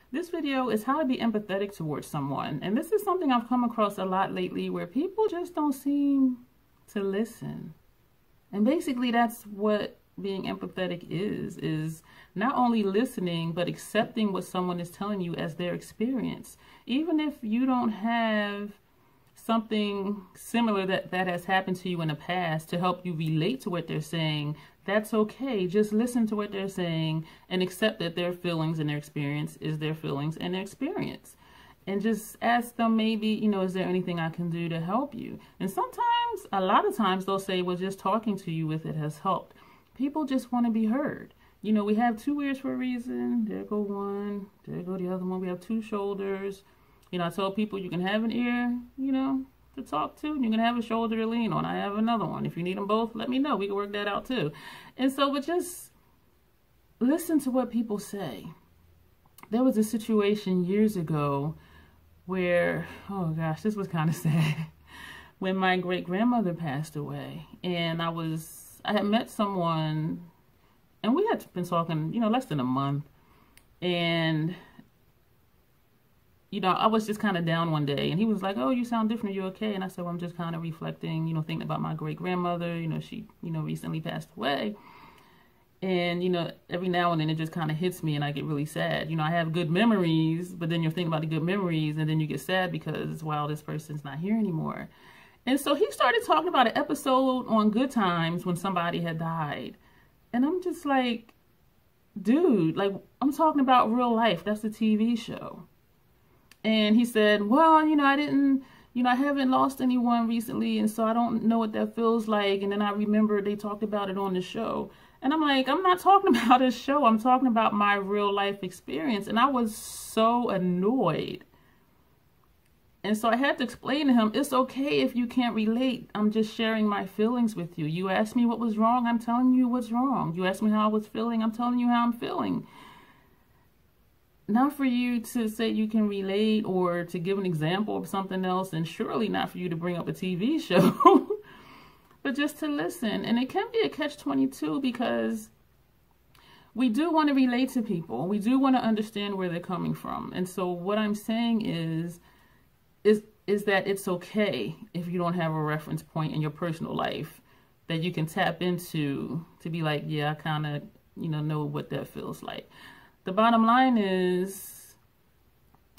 This video is how to be empathetic towards someone. And this is something I've come across a lot lately where people just don't seem to listen. And basically that's what being empathetic is not only listening, but accepting what someone is telling you as their experience. Even if you don't have something similar that has happened to you in the past to help you relate to what they're saying, that's okay. Just listen to what they're saying and accept that their feelings and their experience is their feelings and their experience. And just ask them, maybe, is there anything I can do to help you? And sometimes, a lot of times, they'll say, well, just talking to you with it has helped. People just want to be heard. We have two ears for a reason. There go one, there go the other one. We have two shoulders. I tell people you can have an ear, to talk to, and you can have a shoulder to lean on. I have another one. If you need them both, let me know. We can work that out too. And so, but just listen to what people say. There was a situation years ago where, oh gosh, this was kind of sad, when my great-grandmother passed away. And I had met someone, and we had been talking, less than a month. And I was just kind of down one day, and he was like, oh, you sound different. Are you okay? And I said, well, I'm just kind of reflecting, thinking about my great-grandmother. She, recently passed away. And, every now and then it just kind of hits me and I get really sad. I have good memories, but then you're thinking about the good memories and then you get sad because, wow, this person's not here anymore. And so he started talking about an episode on Good Times when somebody had died. And I'm just like, dude, like, I'm talking about real life. That's a TV show. And he said, well, I haven't lost anyone recently, and so I don't know what that feels like. And then I remember they talked about it on the show. And I'm like, I'm not talking about a show. I'm talking about my real life experience. And I was so annoyed. And so I had to explain to him, it's okay if you can't relate. I'm just sharing my feelings with you. You asked me what was wrong. I'm telling you what's wrong. You asked me how I was feeling. I'm telling you how I'm feeling. Not for you to say you can relate or to give an example of something else, and surely not for you to bring up a TV show, but just to listen. And it can be a catch-22 because we do want to relate to people. We do want to understand where they're coming from. And so what I'm saying is that it's okay if you don't have a reference point in your personal life that you can tap into to be like, yeah, I kind of, know what that feels like. The bottom line is,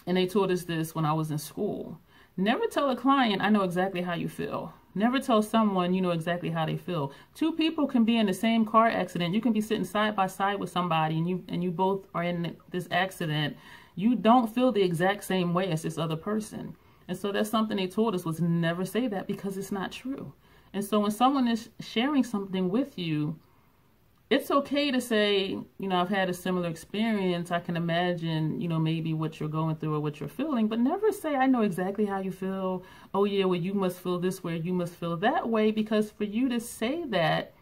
and they taught us this when I was in school, never tell a client, I know exactly how you feel. Never tell someone you know exactly how they feel. Two people can be in the same car accident. You can be sitting side by side with somebody and you both are in this accident. You don't feel the exact same way as this other person. And so that's something they taught us, was never say that, because it's not true. And so when someone is sharing something with you, it's okay to say, I've had a similar experience. I can imagine, maybe what you're going through or what you're feeling, but never say, I know exactly how you feel. Oh yeah, well, you must feel this way, you must feel that way, because for you to say that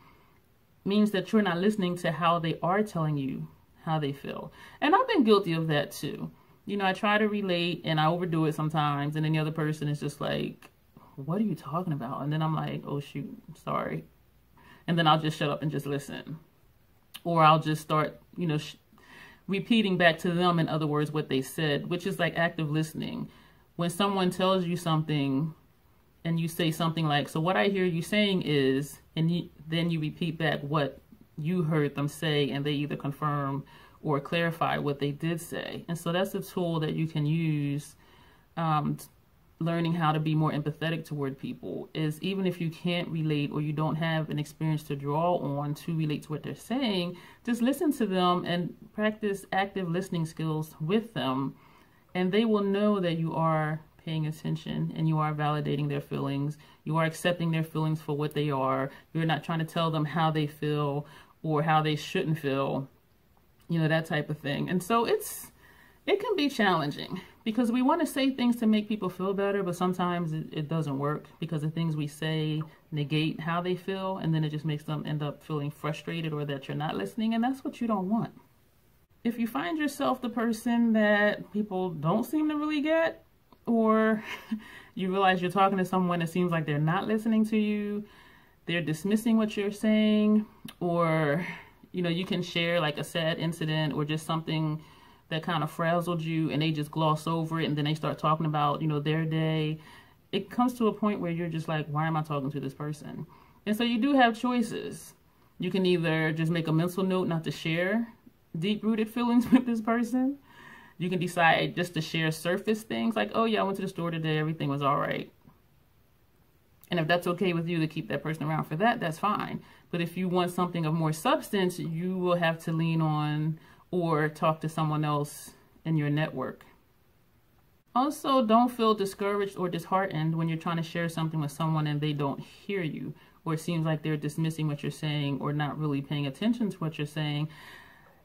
means that you're not listening to how they are telling you how they feel. And I've been guilty of that too. I try to relate and I overdo it sometimes, and then the other person is just like, what are you talking about? And then I'm like, oh shoot, sorry. And then I'll just shut up and just listen. Or I'll just start, repeating back to them, in other words, what they said, which is like active listening. When someone tells you something and you say something like, so what I hear you saying is, and then you repeat back what you heard them say, and they either confirm or clarify what they did say. And so that's a tool that you can use, learning how to be more empathetic toward people, is even if you can't relate or you don't have an experience to draw on to relate to what they're saying, just listen to them and practice active listening skills with them, and they will know that you are paying attention and you are validating their feelings. You are accepting their feelings for what they are. You're not trying to tell them how they feel or how they shouldn't feel, that type of thing. And so it can be challenging, because we want to say things to make people feel better, but sometimes it doesn't work, because the things we say negate how they feel, and then it just makes them end up feeling frustrated or that you're not listening, and that's what you don't want. If you find yourself the person that people don't seem to really get, or you realize you're talking to someone that seems like they're not listening to you, they're dismissing what you're saying, or you can share like a sad incident or just something that kind of frazzled you and they just gloss over it and then they start talking about, you know, their day, it comes to a point where you're just like, why am I talking to this person? And so you do have choices. You can either just make a mental note not to share deep-rooted feelings with this person. You can decide just to share surface things like, oh yeah, I went to the store today, everything was all right. And if that's okay with you to keep that person around for that, that's fine. But if you want something of more substance, you will have to lean on or talk to someone else in your network. Also, don't feel discouraged or disheartened when you're trying to share something with someone and they don't hear you, or it seems like they're dismissing what you're saying or not really paying attention to what you're saying.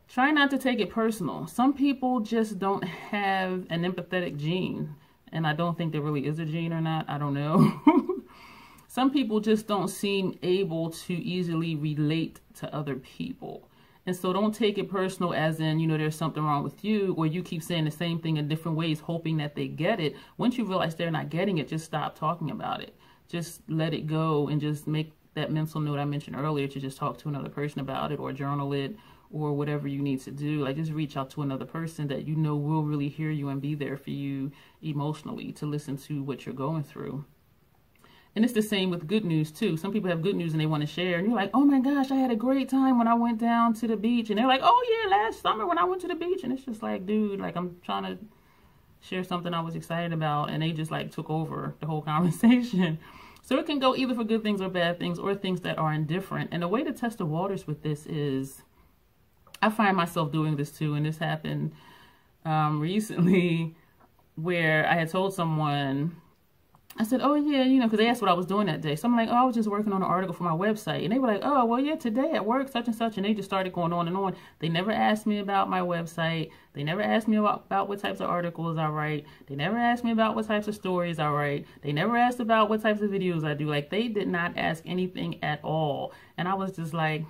Try not to take it personal. Some people just don't have an empathetic gene, and I don't think there really is a gene or not. I don't know. Some people just don't seem able to easily relate to other people. And so don't take it personal as in, you know, there's something wrong with you, or you keep saying the same thing in different ways, hoping that they get it. Once you realize they're not getting it, just stop talking about it. Just let it go and just make that mental note I mentioned earlier to just talk to another person about it or journal it or whatever you need to do. Like, just reach out to another person that you know will really hear you and be there for you emotionally to listen to what you're going through. And it's the same with good news too. Some people have good news and they want to share, and you're like, oh my gosh, I had a great time when I went down to the beach. And they're like, oh yeah, last summer when I went to the beach. And it's just like, dude, like, I'm trying to share something I was excited about, and they just like took over the whole conversation. So it can go either for good things or bad things, or things that are indifferent. And the way to test the waters with this is, I find myself doing this too, and this happened recently, where I had told someone, I said, oh yeah, you know, because they asked what I was doing that day. So I'm like, oh, I was just working on an article for my website. And they were like, oh, well, yeah, today at work, such and such. And they just started going on and on. They never asked me about my website. They never asked me about what types of articles I write. They never asked me about what types of stories I write. They never asked about what types of videos I do. Like, they did not ask anything at all. And I was just like,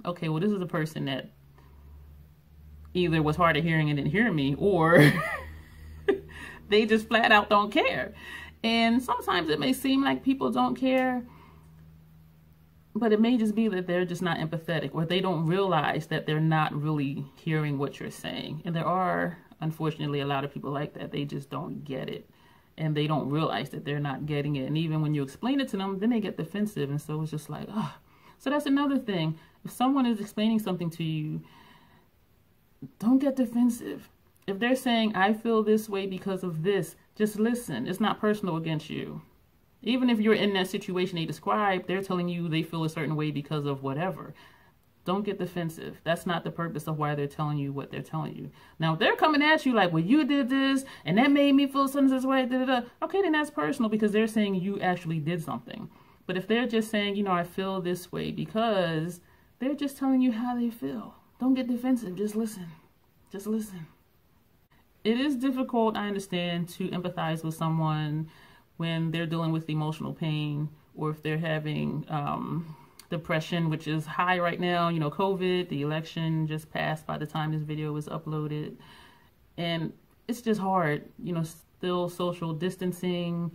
okay, well, this is a person that either was hard of hearing and didn't hear me, or they just flat out don't care. And sometimes it may seem like people don't care, but it may just be that they're just not empathetic, or they don't realize that they're not really hearing what you're saying. And there are, unfortunately, a lot of people like that. They just don't get it, and they don't realize that they're not getting it. And even when you explain it to them, then they get defensive. And so it's just like, oh. So that's another thing. If someone is explaining something to you, don't get defensive. If they're saying, I feel this way because of this, just listen. It's not personal against you. Even if you're in that situation they described, they're telling you they feel a certain way because of whatever. Don't get defensive. That's not the purpose of why they're telling you what they're telling you. Now, if they're coming at you like, well, you did this, and that made me feel something this way, okay, then that's personal, because they're saying you actually did something. But if they're just saying, you know, I feel this way because, they're just telling you how they feel. Don't get defensive. Just listen. Just listen. It is difficult, I understand, to empathize with someone when they're dealing with emotional pain, or if they're having depression, which is high right now. You know, COVID, the election just passed by the time this video was uploaded. And it's just hard, you know, still social distancing,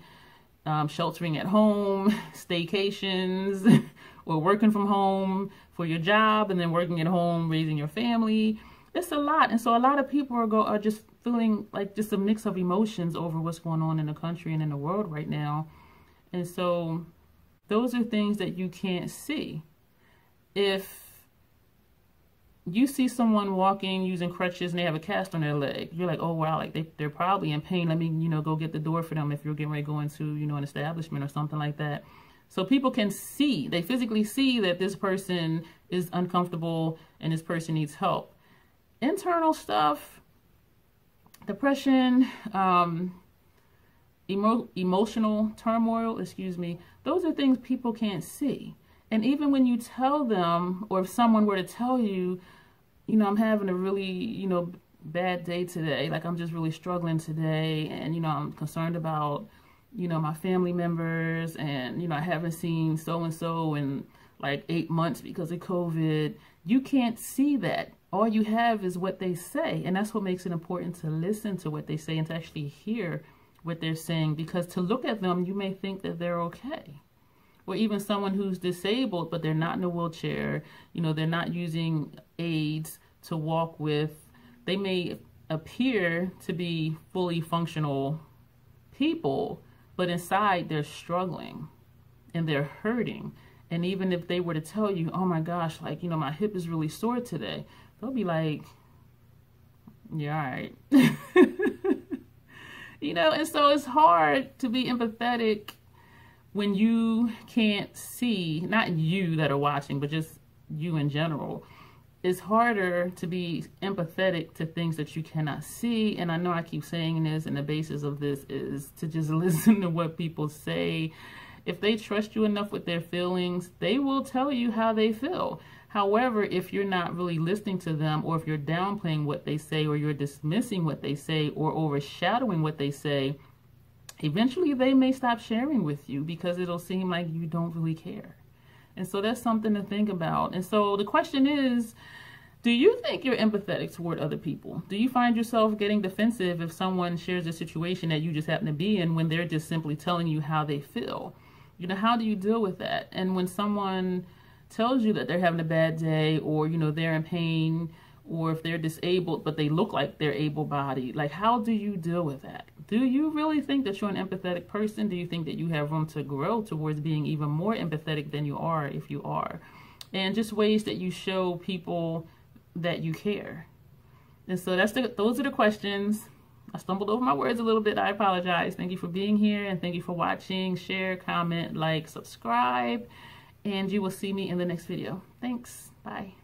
sheltering at home, staycations, or working from home for your job, and then working at home, raising your family. It's a lot. And so a lot of people are just feeling like just a mix of emotions over what's going on in the country and in the world right now. And so those are things that you can't see. If you see someone walking using crutches and they have a cast on their leg, you're like, oh wow, like they're probably in pain. Let me, you know, go get the door for them if you're getting ready to go into, you know, an establishment or something like that. So people can see, they physically see that this person is uncomfortable and this person needs help. Internal stuff, depression, emotional turmoil, those are things people can't see. And even when you tell them, or if someone were to tell you, you know, I'm having a really, you know, bad day today, like I'm just really struggling today, and, you know, I'm concerned about, you know, my family members, and, you know, I haven't seen so-and-so in like 8 months because of COVID. You can't see that. All you have is what they say. And that's what makes it important to listen to what they say and to actually hear what they're saying, because to look at them, you may think that they're okay. Or even someone who's disabled, but they're not in a wheelchair, you know, they're not using aids to walk with. They may appear to be fully functional people, but inside they're struggling and they're hurting. And even if they were to tell you, oh my gosh, like, you know, my hip is really sore today, they'll be like, yeah, all right. You know, and so it's hard to be empathetic when you can't see, not you that are watching, but just you in general. It's harder to be empathetic to things that you cannot see. And I know I keep saying this, and the basis of this is to just listen to what people say. If they trust you enough with their feelings, they will tell you how they feel. However, if you're not really listening to them, or if you're downplaying what they say, or you're dismissing what they say, or overshadowing what they say, eventually they may stop sharing with you because it'll seem like you don't really care. And so that's something to think about. And so the question is, do you think you're empathetic toward other people? Do you find yourself getting defensive if someone shares a situation that you just happen to be in when they're just simply telling you how they feel? You know, how do you deal with that? And when someone tells you that they're having a bad day, or, you know, they're in pain, or if they're disabled, but they look like they're able-bodied, like, how do you deal with that? Do you really think that you're an empathetic person? Do you think that you have room to grow towards being even more empathetic than you are, if you are? And just ways that you show people that you care. And so those are the questions. I stumbled over my words a little bit. I apologize. Thank you for being here, and thank you for watching. Share, comment, like, subscribe, and you will see me in the next video. Thanks. Bye.